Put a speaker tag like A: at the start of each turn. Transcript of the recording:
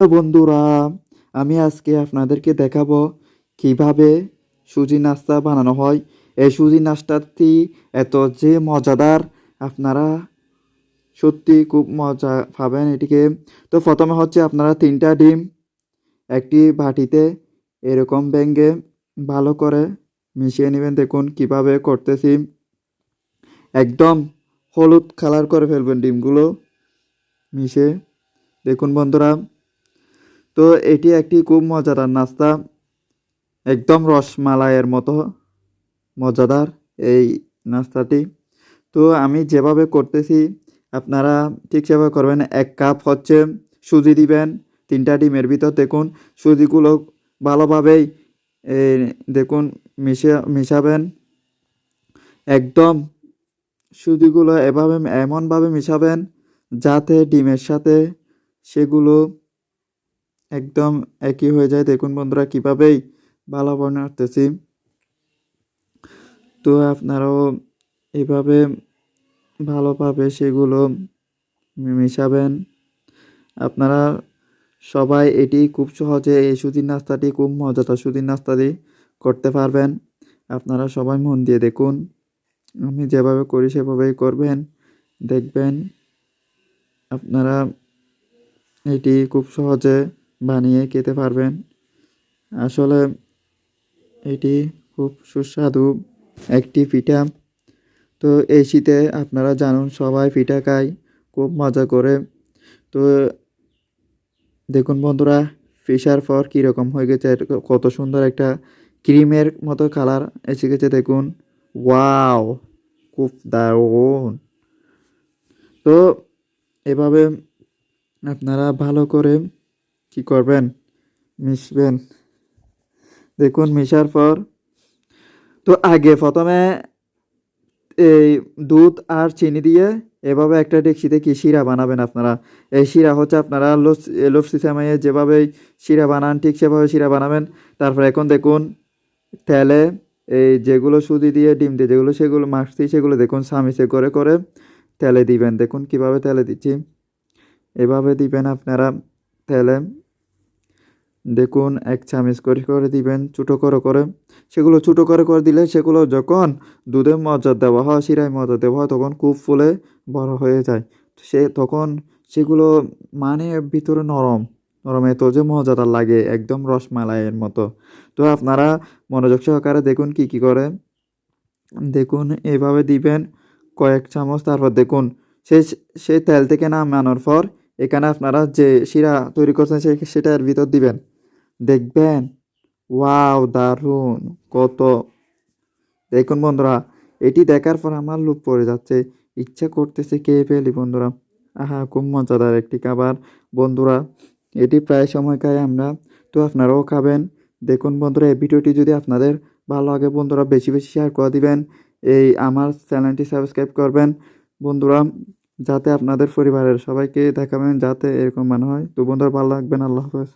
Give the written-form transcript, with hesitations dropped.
A: তো বন্ধুরা, আমি আজকে আপনাদেরকে দেখাবো কিভাবে সুজি নাস্তা বানানো হয়। এই সুজি নাস্তাটি এত যে মজাদার, আপনারা সত্যি খুব মজা পাবেন এটিকে। তো প্রথমে হচ্ছে আপনারা 3টা ডিম একটি বাটিতে এরকম ভেঙে ভালো করে মিশিয়ে নেবেন। দেখুন কিভাবে করতেছি, একদম হলুদ কালার করে ফেলবেন ডিমগুলো মিশে। দেখুন বন্ধুরা, তো এটি একটি খুব মজাদার নাস্তা, একদম রসমালাইয়ের মতো মজাদার এই নাস্তাটি। তো আমি যেভাবে করতেছি আপনারা ঠিক সেভাবে করবেন। 1 কাপ হচ্ছে সুজি দিবেন 3টা ডিমের ভিতর। দেখুন সুজিগুলো ভালোভাবেই এই দেখুন মিশাবেন। একদম সুজিগুলো এমনভাবে মিশাবেন যাতে ডিমের সাথে সেগুলো একদম একই হয়ে যায়। দেখুন বন্ধুরা কীভাবেই ভালোভাবে নাড়তেছি। তো আপনারাও এভাবে ভালোভাবে সেগুলো মিশাবেন। আপনারা সবাই এটি খুব সহজে এই সুজির নাস্তাটি খুব মজাদার সুজির নাস্তাটি করতে পারবেন। আপনারা সবাই মন দিয়ে দেখুন, আমি যেভাবে করি সেভাবেই করবেন, দেখবেন আপনারা এটি খুব সহজে বানিয়ে খেতে পারবেন। আসলে এটি খুব সুস্বাদু একটি পিঠা। তো এই শীতে আপনারা জানুন সবাই পিঠা খায় খুব মজা করে। তো দেখুন বন্ধুরা, পিসার পর কীরকম হয়ে গেছে, কত সুন্দর একটা ক্রিমের মতো কালার এসে গেছে। দেখুন, ওয়াও, খুব দারুণ। তো এভাবে আপনারা ভালো করে কি করবেন, মিশবেন। দেখুন মিশার পর, তো আগে প্রথমে এই দুধ আর চিনি দিয়ে এভাবে একটা ডেকচিতে কি শিরা বানাবেন আপনারা। এই শিরা হচ্ছে আপনারা লস্যি সেমাইয়ে যেভাবে শিরা বানান ঠিক সেভাবে শিরা বানাবেন। তারপর এখন দেখুন তেলে এই যেগুলো সুজি দিয়ে ডিম দিয়ে যেগুলো সেগুলো মাখছি সেগুলো দেখুন চামিচে করে করে তেলে দিবেন। দেখুন কিভাবে তেলে দিচ্ছি, এভাবে দিবেন আপনারা তেলে। দেখুন 1 চামচ করে করে দিবেন ছোটো করে করে। সেগুলো ছোটো করে করে দিলে সেগুলো যখন দুধে মজা দেওয়া হয়, শিরায় মজা দেওয়া হয়, তখন খুব ফুলে বড় হয়ে যায়। তখন সেগুলো মানে ভিতরে নরম নরম, এত যে মজাদার লাগে, একদম রসমালাইয়ের মতো। তো আপনারা মনোযোগ সহকারে দেখুন কি করে। দেখুন এভাবে দিবেন কয়েক চামচ। তারপর দেখুন সেই তেল থেকে নামানোর পর এখানে আপনারা যে শিরা তৈরি করছেন সেটার ভিতর দিবেন। দেখবেন ওয়াও, দারুণ কত। দেখুন বন্ধুরা, এটি দেখার পর আমার লোভ পড়ে যাচ্ছে, ইচ্ছা করতেছে খেয়ে ফেলি বন্ধুরা। আহা, খুব মজাদার একটি খাবার বন্ধুরা, এটি প্রায় সময় খাই আমরা। তো আপনারাও খাবেন। দেখুন বন্ধুরা, এই ভিডিওটি যদি আপনাদের ভালো লাগে বন্ধুরা, বেশি বেশি শেয়ার করে দিবেন। এই আমার চ্যানেলটি সাবস্ক্রাইব করবেন বন্ধুরা, যাতে আপনাদের পরিবারের সবাইকে দেখাবেন, যাতে এরকম মনে হয়। তো বন্ধুরা ভালো লাগবেন। আল্লাহ হাফেজ।